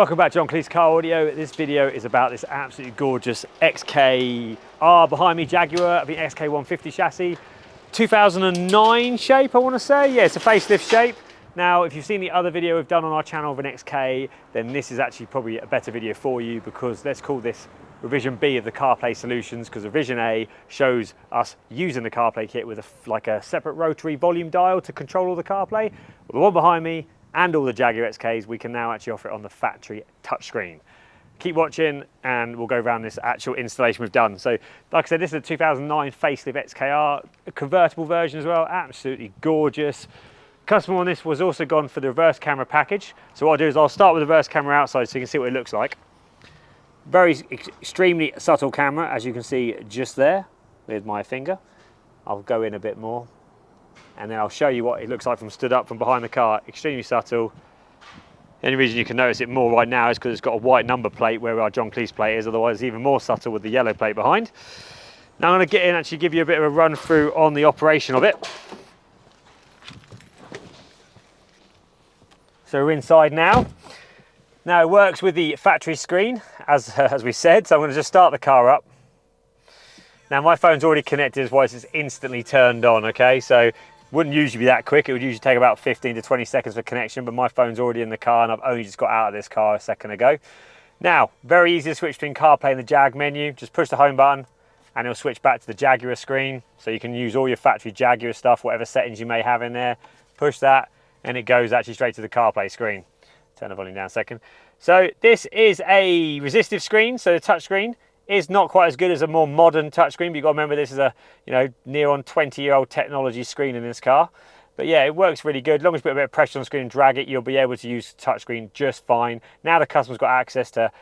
Welcome back to John Kleis Car Audio. This video is about this absolutely gorgeous XKR behind me, Jaguar, I think XK150 chassis. 2009 shape, I want to say. Yeah, it's a facelift shape. Now, if you've seen the other video we've done on our channel of an XK, then this is actually probably a better video for you, because let's call this revision B of the CarPlay solutions, because revision A shows us using the CarPlay kit with like a separate rotary volume dial to control all the CarPlay. Well, the one behind me and all the Jaguar XKs, we can now actually offer it on the factory touchscreen. Keep watching and we'll go around this actual installation we've done. So, like I said, this is a 2009 facelift XKR, a convertible version as well, absolutely gorgeous. Customer on this was also gone for the reverse camera package. So what I'll do is I'll start with the reverse camera outside so you can see what it looks like. Very extremely subtle camera, as you can see just there with my finger. I'll go in a bit more, and then I'll show you what it looks like from stood up from behind the car. Extremely subtle. The only reason you can notice it more right now is because it's got a white number plate where our John Kleis plate is, otherwise it's even more subtle with the yellow plate behind. Now I'm going to get in and actually give you a bit of a run through on the operation of it. So we're inside now. Now it works with the factory screen, as we said, so I'm going to just start the car up. Now my phone's already connected, as well as it's instantly turned on, okay? So wouldn't usually be that quick. It would usually take about 15 to 20 seconds for connection, but my phone's already in the car and I've only just got out of this car a second ago. Now, very easy to switch between CarPlay and the Jag menu. Just push the home button and it'll switch back to the Jaguar screen. So you can use all your factory Jaguar stuff, whatever settings you may have in there. Push that and it goes actually straight to the CarPlay screen. Turn the volume down a second. So this is a resistive screen, so the touch screen is not quite as good as a more modern touchscreen, but you've got to remember this is a near on 20-year-old technology screen in this car. But yeah, it works really good. As long as you put a bit of pressure on the screen and drag it, you'll be able to use the touchscreen just fine. Now the customer's got access to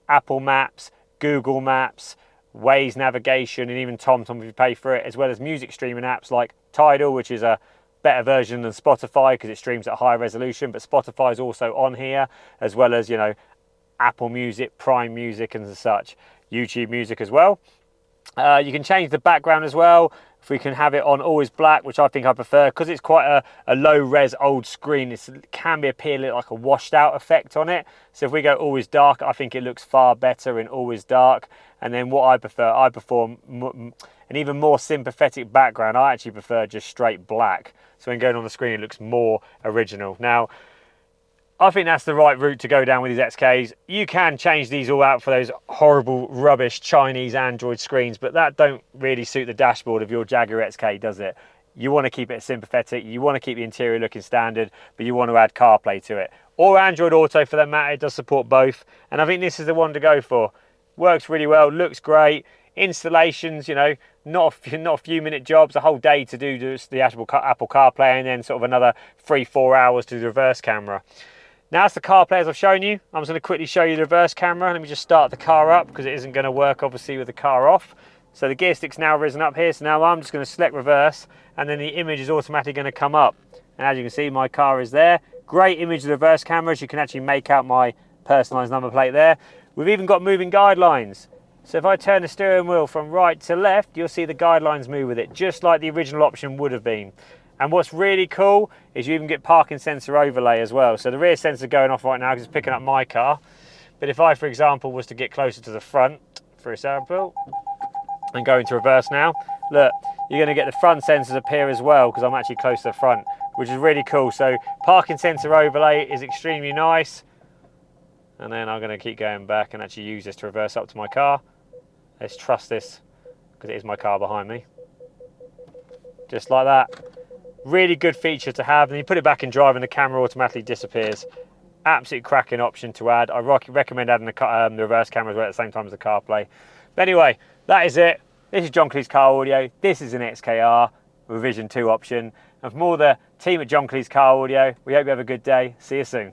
Apple Maps, Google Maps, Waze navigation, and even TomTom if you pay for it, as well as music streaming apps like Tidal, which is a better version than Spotify because it streams at higher resolution. But Spotify is also on here, as well as Apple Music, Prime Music, and such. YouTube Music as well. You can change the background as well. If we can have it on always black, which I think I prefer, because it's quite a low res old screen, it can appear like a washed out effect on it. So if we go always dark, I think it looks far better in always dark. And then what I prefer an even more sympathetic background. I actually prefer just straight black. So when going on the screen, it looks more original. Now, I think that's the right route to go down with these XKs. You can change these all out for those horrible, rubbish Chinese Android screens, but that don't really suit the dashboard of your Jaguar XK, does it? You want to keep it sympathetic, you want to keep the interior looking standard, but you want to add CarPlay to it. Or Android Auto for that matter, it does support both. And I think this is the one to go for. Works really well, looks great. Installations, not a few minute jobs, a whole day to do just the Apple CarPlay, and then sort of another 3-4 hours to do the reverse camera. Now that's the CarPlay as I've shown you. I'm just going to quickly show you the reverse camera. Let me just start the car up because it isn't going to work obviously with the car off. So the gear stick's now risen up here. So now I'm just going to select reverse and then the image is automatically going to come up. And as you can see, my car is there. Great image of the reverse cameras. You can actually make out my personalised number plate there. We've even got moving guidelines. So if I turn the steering wheel from right to left, you'll see the guidelines move with it, just like the original option would have been. And what's really cool is you even get parking sensor overlay as well. So the rear sensor going off right now because it's picking up my car. But if I, for example, was to get closer to the front, for example, and go into reverse now, look, you're going to get the front sensors appear as well because I'm actually close to the front, which is really cool. So parking sensor overlay is extremely nice. And then I'm going to keep going back and actually use this to reverse up to my car. Let's trust this because it is my car behind me. Just like that. Really good feature to have, and you put it back in drive and the camera automatically disappears. Absolutely cracking option to add. I recommend adding the reverse camera as well at the same time as the CarPlay. But anyway, that is it. This is John Kleis Car Audio. This is an XKR revision 2 option. And from all the team at John Kleis Car Audio, we hope you have a good day. See you soon.